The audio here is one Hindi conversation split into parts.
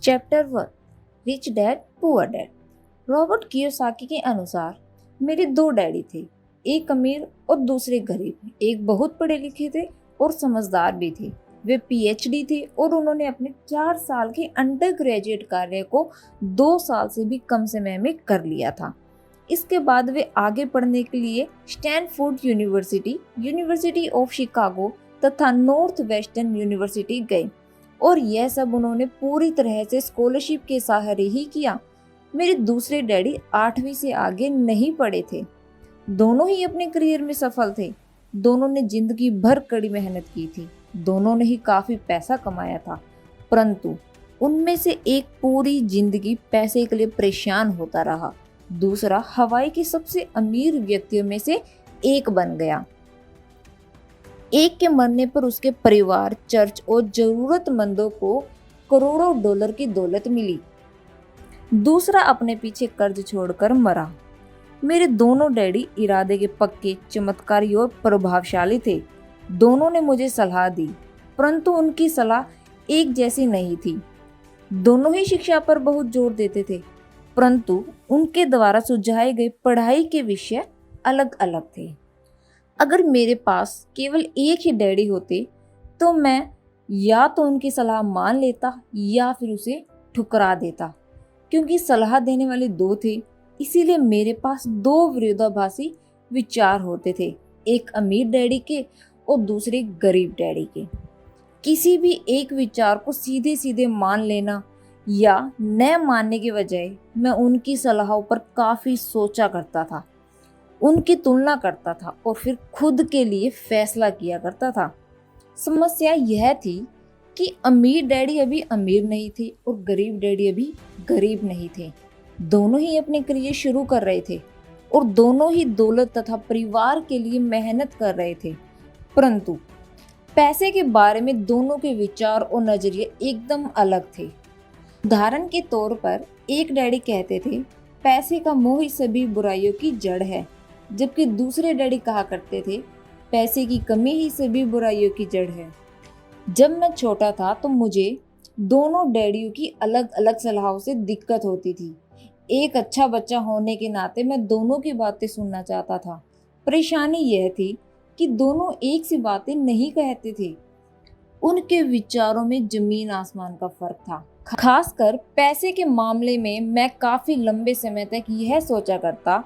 Chapter 1 rich dad poor dad. Robert Kiyosaki के अनुसार मेरे दो डैडी थे, एक अमीर और दूसरे गरीब। एक बहुत पढ़े लिखे थे और समझदार भी थे। वे पीएचडी थे और उन्होंने अपने 4 साल के अंडर ग्रेजुएट कार्य को 2 साल से भी कम समय में कर लिया था। इसके बाद वे आगे पढ़ने के लिए Stanford university, university of Chicago तथा नॉर्थ वेस्टर्न यूनिवर्सिटी गए और यह सब उन्होंने पूरी तरह से स्कॉलरशिप के सहारे ही किया। मेरे दूसरे डैडी 8वीं से आगे नहीं पढ़े थे। दोनों ही अपने करियर में सफल थे। दोनों ने जिंदगी भर कड़ी मेहनत की थी। दोनों ने ही काफी पैसा कमाया था, परंतु उनमें से एक पूरी जिंदगी पैसे के लिए परेशान होता रहा। दूसरा हवाई के सबसे अमीर व्यक्तियों में से एक बन गया। एक के मरने पर उसके परिवार, चर्च और जरूरतमंदों को करोड़ों डॉलर की दौलत मिली। दूसरा अपने पीछे कर्ज छोड़कर मरा। मेरे दोनों डैडी इरादे के पक्के, चमत्कारी और प्रभावशाली थे। दोनों ने मुझे सलाह दी, परंतु उनकी सलाह एक जैसी नहीं थी। दोनों ही शिक्षा पर बहुत जोर देते थे, परंतु उनके द्वारा सुझाए गए पढ़ाई के विषय अलग अलग थे। अगर मेरे पास केवल एक ही डैडी होते तो मैं या तो उनकी सलाह मान लेता या फिर उसे ठुकरा देता। क्योंकि सलाह देने वाले दो थे, इसीलिए मेरे पास दो विरोधाभासी विचार होते थे, एक अमीर डैडी के और दूसरे गरीब डैडी के। किसी भी एक विचार को सीधे सीधे मान लेना या न मानने के बजाय मैं उनकी सलाहों पर काफी सोचा करता था, उनकी तुलना करता था और फिर खुद के लिए फैसला किया करता था। समस्या यह थी कि अमीर डैडी अभी अमीर नहीं थे और गरीब डैडी अभी गरीब नहीं थे। दोनों ही अपने करियर शुरू कर रहे थे और दोनों ही दौलत तथा परिवार के लिए मेहनत कर रहे थे, परंतु पैसे के बारे में दोनों के विचार और नजरिए एकदम अलग थे। उदाहरण के तौर पर एक डैडी कहते थे, पैसे का मोह ही सभी बुराइयों की जड़ है, जबकि दूसरे डैडी कहा करते थे, पैसे की कमी ही सभी बुराइयों की जड़ है। जब मैं छोटा था तो मुझे दोनों डैडियों की अलग अलग सलाहों से दिक्कत होती थी। एक अच्छा बच्चा होने के नाते मैं दोनों की बातें सुनना चाहता था। परेशानी यह थी कि दोनों एक सी बातें नहीं कहते थे। उनके विचारों में जमीन आसमान का फर्क था। खासकर पैसे के मामले में मैं काफी लंबे समय तक यह सोचा करता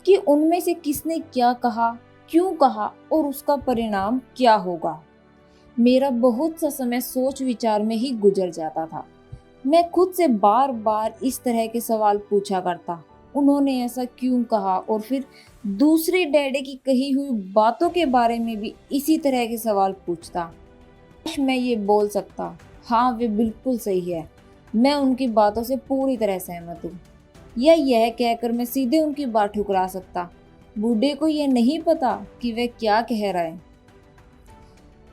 कि उनमें से किसने क्या कहा, क्यों कहा और उसका परिणाम क्या होगा। मेरा बहुत सा समय सोच विचार में ही गुजर जाता था। मैं खुद से बार बार इस तरह के सवाल पूछा करता, उन्होंने ऐसा क्यों कहा, और फिर दूसरे डैडी की कही हुई बातों के बारे में भी इसी तरह के सवाल पूछता। काश मैं ये बोल सकता, हाँ वे बिल्कुल सही है, मैं उनकी बातों से पूरी तरह सहमत हूँ, या यह कहकर मैं सीधे उनकी बात ठुकरा सकता, बूढ़े को यह नहीं पता कि वह क्या कह रहा है।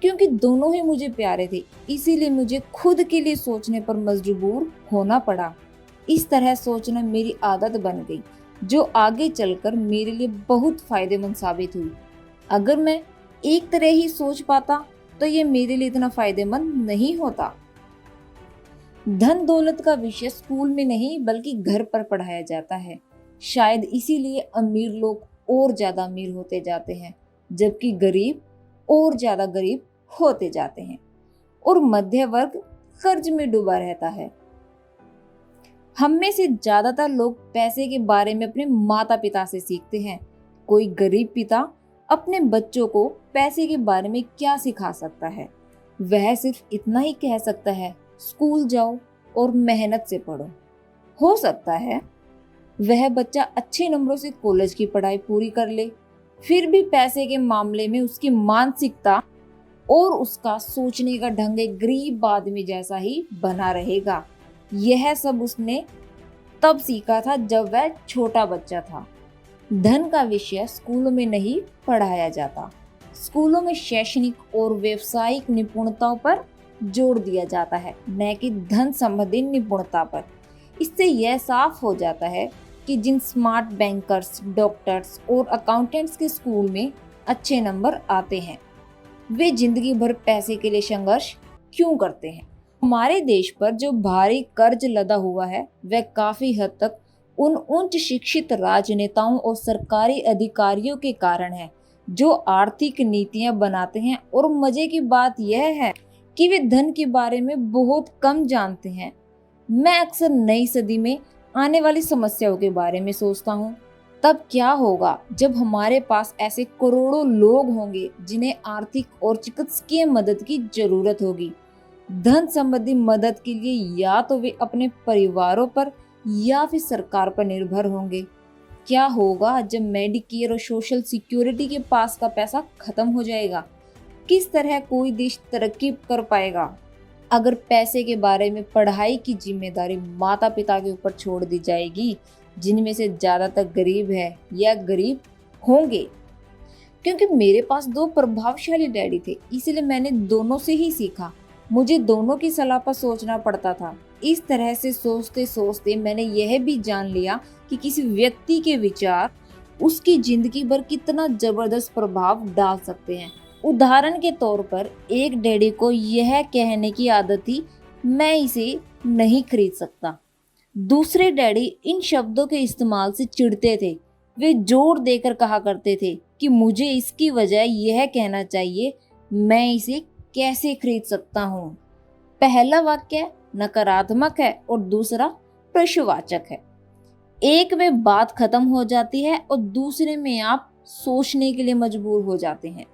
क्योंकि दोनों ही मुझे प्यारे थे, इसीलिए मुझे खुद के लिए सोचने पर मजबूर होना पड़ा। इस तरह सोचना मेरी आदत बन गई, जो आगे चलकर मेरे लिए बहुत फायदेमंद साबित हुई। अगर मैं एक तरह ही सोच पाता तो ये मेरे लिए इतना फायदेमंद नहीं होता। धन दौलत का विषय स्कूल में नहीं बल्कि घर पर पढ़ाया जाता है। शायद इसीलिए अमीर लोग और ज्यादा अमीर होते जाते हैं, जबकि गरीब और ज्यादा गरीब होते जाते हैं और मध्य वर्ग कर्ज में डूबा रहता है। हम में से ज्यादातर लोग पैसे के बारे में अपने माता पिता से सीखते हैं। कोई गरीब पिता अपने बच्चों को पैसे के बारे में क्या सिखा सकता है? वह सिर्फ इतना ही कह सकता है, स्कूल जाओ और मेहनत से पढ़ो। हो सकता है वह बच्चा अच्छे नंबरों से कॉलेज की पढ़ाई पूरी कर ले, फिर भी पैसे के मामले में उसकी मानसिकता और उसका सोचने का ढंग एक गरीब आदमी जैसा ही बना रहेगा। यह सब उसने तब सीखा था जब वह छोटा बच्चा था। धन का विषय स्कूलों में नहीं पढ़ाया जाता। स्कूलों में शैक्षणिक और व्यावसायिक निपुणताओं पर जोर दिया जाता है, न कि धन संबंधी निपुणता पर। इससे यह साफ हो जाता है कि जिन स्मार्ट बैंकर्स, डॉक्टर्स और अकाउंटेंट्स के स्कूल में अच्छे नंबर आते हैं, वे जिंदगी भर पैसे के लिए संघर्ष क्यों करते हैं। हमारे देश पर जो भारी कर्ज लदा हुआ है वह काफी हद तक उन उच्च शिक्षित राजनेताओं और सरकारी अधिकारियों के कारण है जो आर्थिक नीतियां बनाते हैं। और मजे की बात यह है कि वे धन के बारे में बहुत कम जानते हैं। मैं अक्सर नई सदी में आने वाली समस्याओं के बारे में सोचता हूँ। तब क्या होगा जब हमारे पास ऐसे करोड़ों लोग होंगे जिन्हें आर्थिक और चिकित्सकीय मदद की जरूरत होगी। धन संबंधी मदद के लिए या तो वे अपने परिवारों पर या फिर सरकार पर निर्भर होंगे। क्या होगा जब मेडिकेयर और सोशल सिक्योरिटी के पास का पैसा खत्म हो जाएगा? किस तरह कोई देश तरक्की कर पाएगा? अगर पैसे के बारे में पढ़ाई की जिम्मेदारी माता पिता के ऊपर छोड़ दी जाएगी, जिनमें से ज्यादातर गरीब है या गरीब होंगे। क्योंकि मेरे पास दो प्रभावशाली डैडी थे, इसलिए मैंने दोनों से ही सीखा। मुझे दोनों की सलाह पर सोचना पड़ता था। इस तरह से सोचते सोचते मैंने यह भी जान लिया कि किसी व्यक्ति के विचार उसकी जिंदगी भर कितना जबरदस्त प्रभाव डाल सकते हैं। उदाहरण के तौर पर एक डैडी को यह कहने की आदत थी, मैं इसे नहीं खरीद सकता। दूसरे डैडी इन शब्दों के इस्तेमाल से चिढ़ते थे। वे जोर देकर कहा करते थे कि मुझे इसकी वजह यह कहना चाहिए, मैं इसे कैसे खरीद सकता हूँ। पहला वाक्य नकारात्मक है और दूसरा प्रश्नवाचक है। एक में बात खत्म हो जाती है और दूसरे में आप सोचने के लिए मजबूर हो जाते हैं।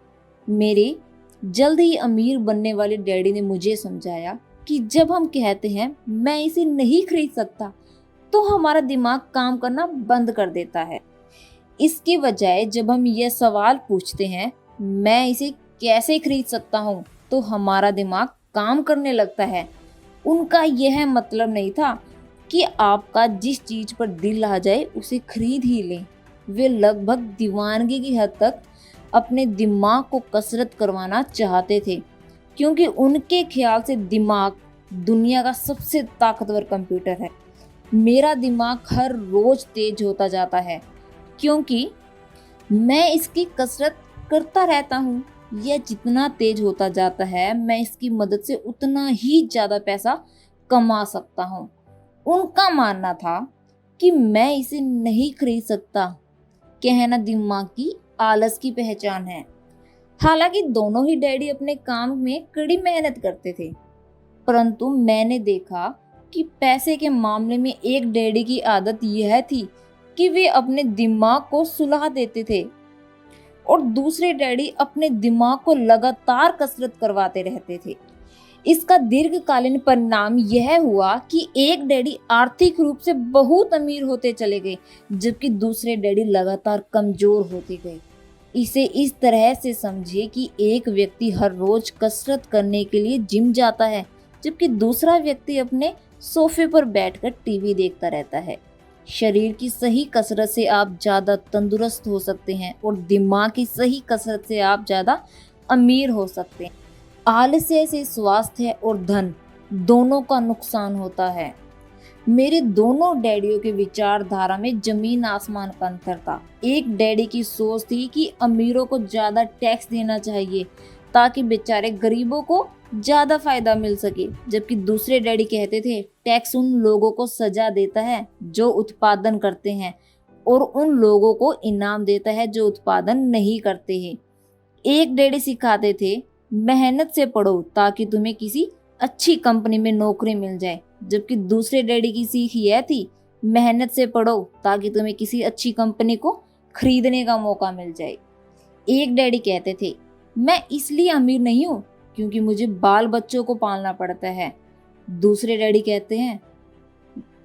मेरे जल्द ही अमीर बनने वाले डैडी ने मुझे समझाया कि जब हम कहते हैं मैं इसे नहीं खरीद सकता, तो हमारा दिमाग काम करना बंद कर देता है। इसके बजाय जब हम यह सवाल पूछते हैं, मैं इसे कैसे खरीद सकता हूँ, तो हमारा दिमाग काम करने लगता है। उनका यह मतलब नहीं था कि आपका जिस चीज पर दिल आ जाए उसे खरीद ही लें। वे लगभग दीवानगी की हद तक अपने दिमाग को कसरत करवाना चाहते थे, क्योंकि उनके ख्याल से दिमाग दुनिया का सबसे ताकतवर कंप्यूटर है। मेरा दिमाग हर रोज तेज होता जाता है क्योंकि मैं इसकी कसरत करता रहता हूँ। यह जितना तेज होता जाता है, मैं इसकी मदद से उतना ही ज्यादा पैसा कमा सकता हूँ। उनका मानना था कि मैं इसे नहीं खरीद सकता कहना दिमाग की आलस की पहचान है। हालांकि दोनों ही डैडी अपने काम में कड़ी मेहनत करते थे, परंतु मैंने देखा कि पैसे के मामले में एक डैडी की आदत यह थी कि वे अपने दिमाग को सुला देते थे और दूसरे डैडी अपने दिमाग को लगातार कसरत करवाते रहते थे। इसका दीर्घकालीन परिणाम यह हुआ कि एक डैडी आर्थिक रूप से बहुत अमीर होते चले गए, जबकि दूसरे डैडी लगातार कमजोर होते गए। इसे इस तरह से समझिए कि एक व्यक्ति हर रोज कसरत करने के लिए जिम जाता है, जबकि दूसरा व्यक्ति अपने सोफे पर बैठकर टीवी देखता रहता है। शरीर की सही कसरत से आप ज्यादा तंदुरुस्त हो सकते हैं और दिमाग की सही कसरत से आप ज्यादा अमीर हो सकते हैं। आलस्य से स्वास्थ्य और धन दोनों का नुकसान होता है। मेरे दोनों डैडियों के विचारधारा में जमीन आसमान का अंतर था। एक डैडी की सोच थी कि अमीरों को ज्यादा टैक्स देना चाहिए ताकि बेचारे गरीबों को ज्यादा फायदा मिल सके, जबकि दूसरे डैडी कहते थे टैक्स उन लोगों को सजा देता है जो उत्पादन करते हैं और उन लोगों को इनाम देता है जो उत्पादन नहीं करते हैं। एक डैडी सिखाते थे मेहनत से पढ़ो ताकि तुम्हें किसी अच्छी कंपनी में नौकरी मिल जाए, जबकि दूसरे डैडी की सीख यह थी मेहनत से पढ़ो ताकि तुम्हें किसी अच्छी कंपनी को खरीदने का मौका मिल जाए। एक डैडी कहते थे मैं इसलिए अमीर नहीं हूँ क्योंकि मुझे बाल बच्चों को पालना पड़ता है। दूसरे डैडी कहते हैं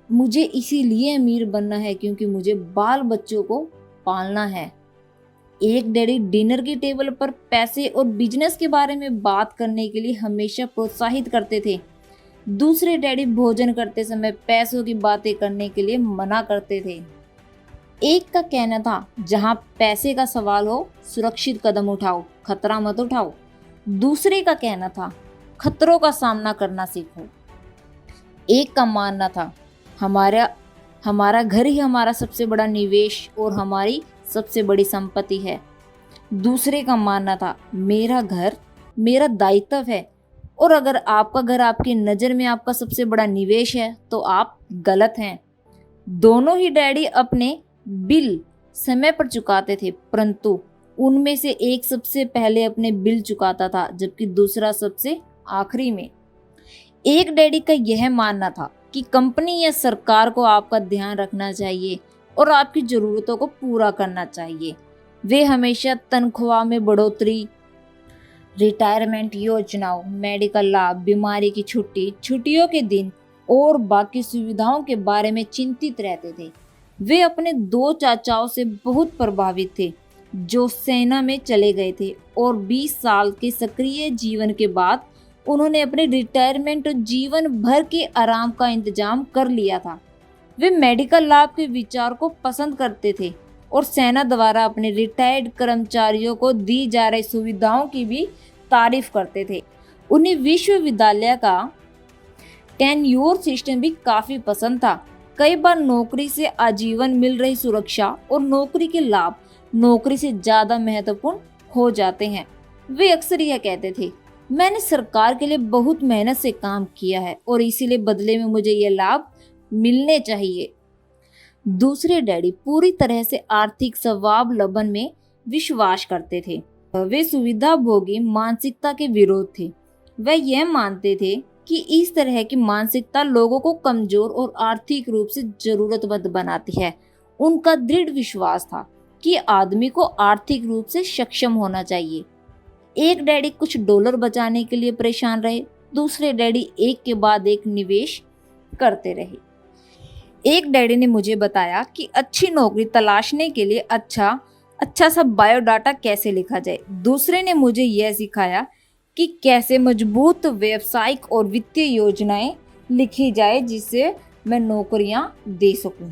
मुझे इसीलिए अमीर बनना है क्योंकि मुझे बाल बच्चों को पालना है। एक डैडी डिनर की टेबल पर पैसे और बिजनेस के बारे में बात करने के लिए हमेशा प्रोत्साहित करते थे। दूसरे डैडी भोजन करते समय पैसों की बातें करने के लिए मना करते थे। एक का कहना था जहां पैसे का सवाल हो सुरक्षित कदम उठाओ, खतरा मत उठाओ। दूसरे का कहना था खतरों का सामना करना सीखो। एक का मानना था हमारा घर ही हमारा सबसे बड़ा निवेश और हमारी सबसे बड़ी संपत्ति है। दूसरे का मानना था मेरा घर मेरा दायित्व है और अगर आपका घर आपकी नज़र में आपका सबसे बड़ा निवेश है तो आप गलत हैं। दोनों ही डैडी अपने बिल समय पर चुकाते थे, परंतु उनमें से एक सबसे पहले अपने बिल चुकाता था जबकि दूसरा सबसे आखिरी में। एक डैडी का यह मानना था कि कंपनी या सरकार को आपका ध्यान रखना चाहिए और आपकी ज़रूरतों को पूरा करना चाहिए। वे हमेशा तनख्वाह में बढ़ोतरी, रिटायरमेंट योजनाओं, मेडिकल लाभ, बीमारी की छुट्टी, छुट्टियों के दिन और बाकी सुविधाओं के बारे में चिंतित रहते थे। वे अपने दो चाचाओं से बहुत प्रभावित थे जो सेना में चले गए थे और 20 साल के सक्रिय जीवन के बाद उन्होंने अपने रिटायरमेंट और जीवन भर के आराम का इंतजाम कर लिया था। वे मेडिकल लाभ के विचार को पसंद करते थे और सेना द्वारा अपने रिटायर्ड कर्मचारियों को दी जा रही सुविधाओं की भी तारीफ करते थे। उन्हें विश्वविद्यालय का टेन्योर सिस्टम भी काफी पसंद था। कई बार नौकरी से आजीवन मिल रही सुरक्षा और नौकरी के लाभ नौकरी से ज्यादा महत्वपूर्ण हो जाते हैं। वे अक्सर यह कहते थे, मैंने सरकार के लिए बहुत मेहनत से काम किया है और इसीलिए बदले में मुझे ये लाभ मिलने चाहिए। दूसरे डैडी पूरी तरह से आर्थिक स्वावलंबन में विश्वास करते थे। वे सुविधा भोगी मानसिकता के विरोध थे। वे यह मानते थे कि इस तरह की मानसिकता लोगों को कमजोर और आर्थिक रूप से जरूरतमंद बनाती है। उनका दृढ़ विश्वास था कि आदमी को आर्थिक रूप से सक्षम होना चाहिए। एक डैडी कुछ डॉलर बचाने के लिए परेशान रहे, दूसरे डैडी एक के बाद एक निवेश करते रहे। एक डैडी ने मुझे बताया कि अच्छी नौकरी तलाशने के लिए अच्छा सा बायोडाटा कैसे लिखा जाए। दूसरे ने मुझे यह सिखाया कि कैसे मजबूत व्यावसायिक और वित्तीय योजनाएं लिखी जाए जिससे मैं नौकरियां दे सकूं।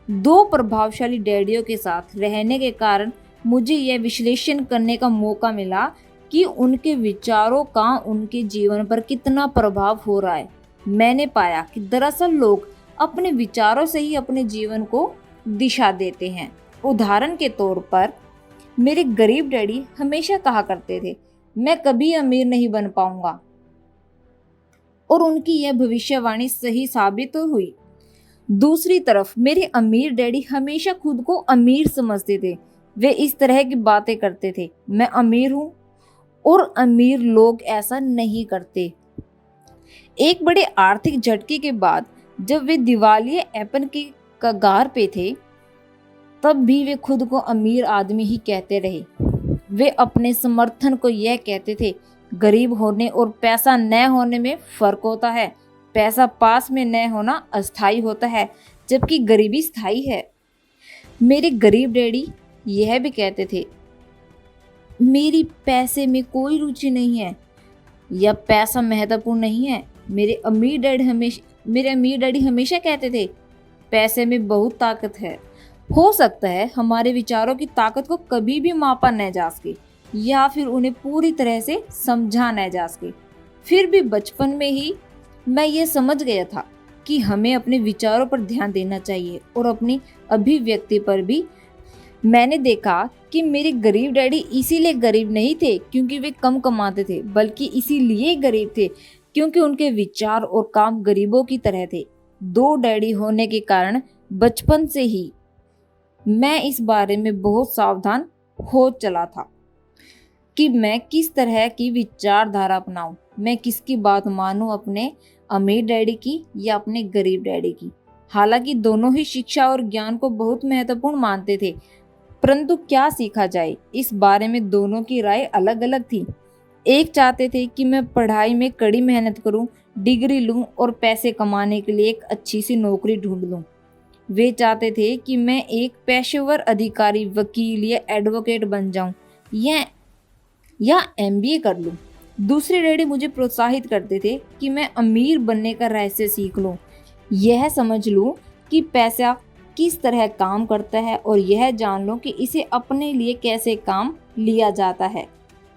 दो प्रभावशाली डैडियों के साथ रहने के कारण मुझे यह विश्लेषण करने का मौका मिला कि उनके विचारों का उनके जीवन पर कितना प्रभाव हो रहा है। मैंने पाया कि दरअसल लोग अपने विचारों से ही अपने जीवन को दिशा देते हैं। उदाहरण के तौर पर मेरे गरीब डैडी हमेशा कहा करते थे, मैं कभी अमीर नहीं बन पाऊंगा, और उनकी यह भविष्यवाणी सही साबित हुई। दूसरी तरफ मेरे अमीर डैडी हमेशा खुद को अमीर समझते थे। वे इस तरह की बातें करते थे, मैं अमीर हूं और अमीर लोग ऐसा नहीं करते। एक बड़े आर्थिक झटके के बाद जब वे दिवालियेपन की कगार पे थे, तब भी वे खुद को अमीर आदमी ही कहते रहे। वे अपने समर्थन को यह कहते थे, गरीब होने और पैसा न होने में फर्क होता है। पैसा पास में न होना अस्थायी होता है जबकि गरीबी स्थायी है। मेरे गरीब डैडी यह भी कहते थे, मेरी पैसे में कोई रुचि नहीं है या पैसा महत्वपूर्ण नहीं है। मेरे अमीर डैडी हमेशा कहते थे, पैसे में बहुत ताकत है। हो सकता है हमारे विचारों की ताकत को कभी भी मापा न जा सके या फिर उन्हें पूरी तरह से समझा न जा सके, फिर भी बचपन में ही मैं ये समझ गया था कि हमें अपने विचारों पर ध्यान देना चाहिए और अपनी अभिव्यक्ति पर भी। मैंने देखा कि मेरे गरीब डैडी इसीलिए गरीब नहीं थे क्योंकि वे कम कमाते थे, बल्कि इसीलिए गरीब थे क्योंकि उनके विचार और काम गरीबों की तरह थे। दो डैडी होने के कारण बचपन से ही मैं इस बारे में बहुत सावधान हो चला था कि मैं किस तरह की विचारधारा अपनाऊं, मैं किसकी बात मानूं, अपने अमीर डैडी की या अपने गरीब डैडी की। हालांकि दोनों ही शिक्षा और ज्ञान को बहुत महत्वपूर्ण मानते थे, परंतु क्या सीखा जाए इस बारे में दोनों की राय अलग अलग थी। एक चाहते थे कि मैं पढ़ाई में कड़ी मेहनत करूं, डिग्री लूं और पैसे कमाने के लिए एक अच्छी सी नौकरी ढूंढ लूं। वे चाहते थे कि मैं एक पेशेवर अधिकारी, वकील या एडवोकेट बन जाऊं या MBA कर लूं। दूसरे डैडी मुझे प्रोत्साहित करते थे कि मैं अमीर बनने का रहस्य सीख लूं, यह समझ लूं कि पैसा किस तरह काम करता है और यह जान लूं कि इसे अपने लिए कैसे काम लिया जाता है।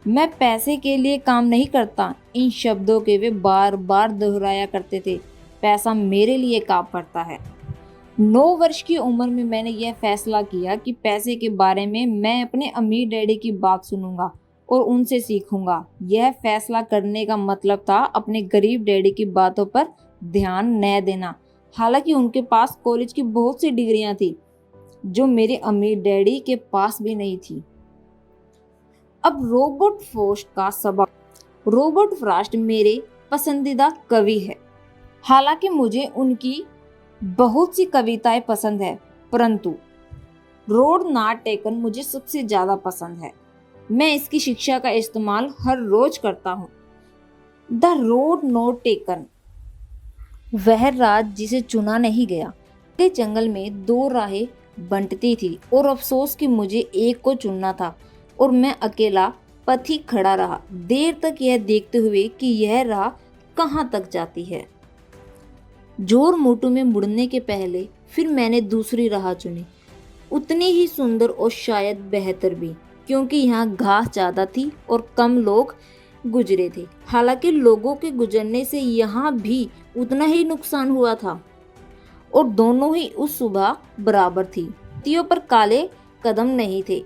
मैं पैसे के लिए काम नहीं करता, इन शब्दों के वे बार बार दोहराया करते थे। पैसा मेरे लिए काम करता है। 9 वर्ष की उम्र में मैंने यह फैसला किया कि पैसे के बारे में मैं अपने अमीर डैडी की बात सुनूंगा और उनसे सीखूंगा। यह फैसला करने का मतलब था अपने गरीब डैडी की बातों पर ध्यान न देना। हालांकि उनके पास कॉलेज की बहुत सी डिग्रियां थी जो मेरे अमीर डैडी के पास भी नहीं थी। अब रॉबर्ट फ्रॉस्ट का सबक। रॉबर्ट फ्रॉस्ट मेरे पसंदीदा कवि है। हालांकि मुझे उनकी बहुत सी कविताएं पसंद है, परंतु रोड नॉट टेकन मुझे सबसे ज्यादा पसंद है। मैं इसकी शिक्षा का इस्तेमाल हर रोज करता हूँ। द रोड नॉट टेकन, वह राह जिसे चुना नहीं गया। के जंगल में दो राहें बंटती थी और अफसोस कि मुझे एक को चुनना था और मैं अकेला पथिक खड़ा रहा, देर तक यह देखते हुए कि यह राह कहाँ तक जाती है। जोर मोटू में मुड़ने के पहले फिर मैंने दूसरी राह चुनी, उतनी ही सुंदर और शायद बेहतर भी, क्योंकि यहाँ घास ज्यादा थी और कम लोग गुजरे थे। हालांकि लोगों के गुजरने से यहाँ भी उतना ही नुकसान हुआ था और दोनों ही उस सुबह बराबर थी। तियों पर काले कदम नहीं थे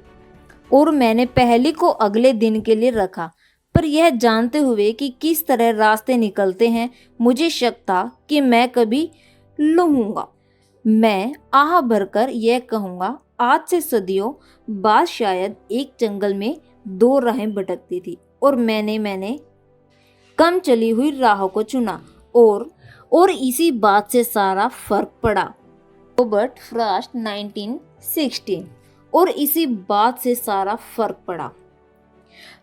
और मैंने पहली को अगले दिन के लिए रखा, पर यह जानते हुए कि किस तरह रास्ते निकलते हैं, मुझे शक था कि मैं कभी लूंगा। मैं आह भरकर यह कहूँगा, आज से सदियों बाद शायद एक जंगल में दो राहें भटकती थी और मैंने कम चली हुई राहों को चुना और इसी बात से सारा फर्क पड़ा। Robert Frost 1916। और इसी बात से सारा फर्क पड़ा।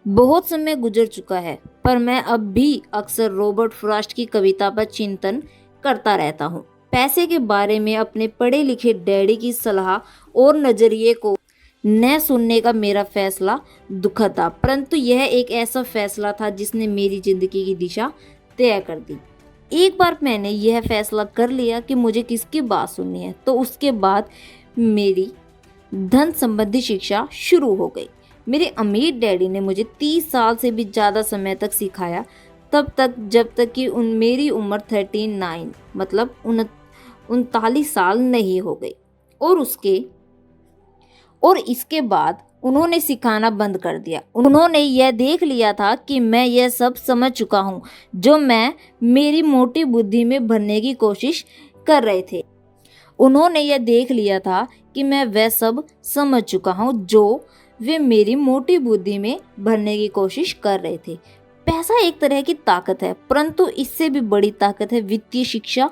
बहुत समय गुजर चुका है, पर मैं अब भी अक्सर रॉबर्ट फ्रॉस्ट की कविता पर चिंतन करता रहता हूँ। पैसे के बारे में अपने पढ़े लिखे डैडी की सलाह और नजरिए को न सुनने का मेरा फैसला दुखद था, परंतु यह एक ऐसा फैसला था जिसने मेरी जिंदगी की दिशा तय कर दी। एक बार मैंने यह फैसला कर लिया कि मुझे किसकी बात सुननी है, तो उसके बाद मेरी धन संबंधी शिक्षा शुरू हो गई। मेरे अमीर डैडी ने मुझे 30 साल से भी ज़्यादा समय तक सिखाया, तब तक जब तक कि मेरी उम्र 39 मतलब 39 साल नहीं हो गई। और इसके बाद उन्होंने सिखाना बंद कर दिया। उन्होंने यह देख लिया था कि मैं यह सब समझ चुका हूँ जो मैं मेरी मोटी बुद्धि में भरने की कोशिश कर रहे थे। उन्होंने यह देख लिया था कि मैं वह सब समझ चुका हूँ जो वे मेरी मोटी बुद्धि में भरने की कोशिश कर रहे थे। पैसा एक तरह की ताकत है, परंतु इससे भी बड़ी ताकत है वित्तीय शिक्षा।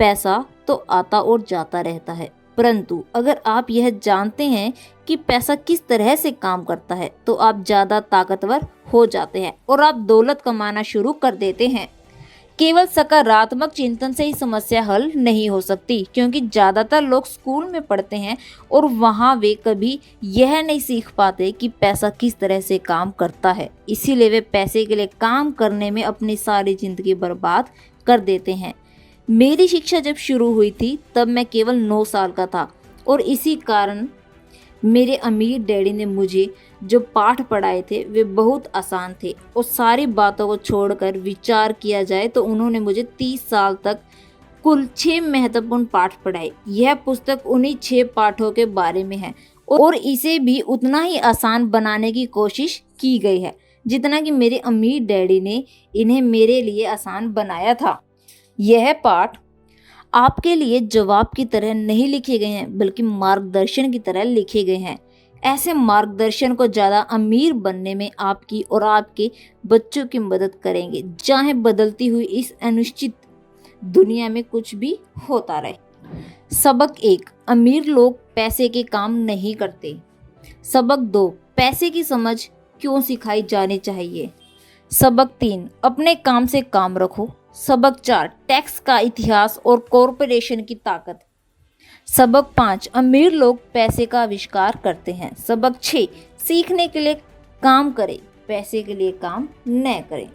पैसा तो आता और जाता रहता है, परंतु अगर आप यह जानते हैं कि पैसा किस तरह से काम करता है, तो आप ज़्यादा ताकतवर हो जाते हैं और आप दौलत कमाना शुरू कर देते हैं। केवल सकारात्मक चिंतन से ही समस्या हल नहीं हो सकती, क्योंकि ज़्यादातर लोग स्कूल में पढ़ते हैं और वहाँ वे कभी यह नहीं सीख पाते कि पैसा किस तरह से काम करता है। इसीलिए वे पैसे के लिए काम करने में अपनी सारी जिंदगी बर्बाद कर देते हैं। मेरी शिक्षा जब शुरू हुई थी तब मैं केवल 9 साल का था और इसी कारण मेरे अमीर डैडी ने मुझे जो पाठ पढ़ाए थे वे बहुत आसान थे और सारी बातों को छोड़कर विचार किया जाए तो उन्होंने मुझे 30 साल तक कुल 6 महत्वपूर्ण पाठ पढ़ाए। यह पुस्तक उन्हीं 6 पाठों के बारे में है और इसे भी उतना ही आसान बनाने की कोशिश की गई है जितना कि मेरे अमीर डैडी ने इन्हें मेरे लिए आसान बनाया था। यह पाठ आपके लिए जवाब की तरह नहीं लिखे गए हैं, बल्कि मार्गदर्शन की तरह लिखे गए हैं। ऐसे मार्गदर्शन को ज़्यादा अमीर बनने में आपकी और आपके बच्चों की मदद करेंगे, चाहे बदलती हुई इस अनिश्चित दुनिया में कुछ भी होता रहे। सबक 1, अमीर लोग पैसे के काम नहीं करते। सबक 2, पैसे की समझ क्यों सिखाई जानी चाहिए। सबक 3, अपने काम से काम रखो। सबक 4, टैक्स का इतिहास और कॉरपोरेशन की ताकत। सबक 5, अमीर लोग पैसे का आविष्कार करते हैं। सबक 6, सीखने के लिए काम करें, पैसे के लिए काम न करें।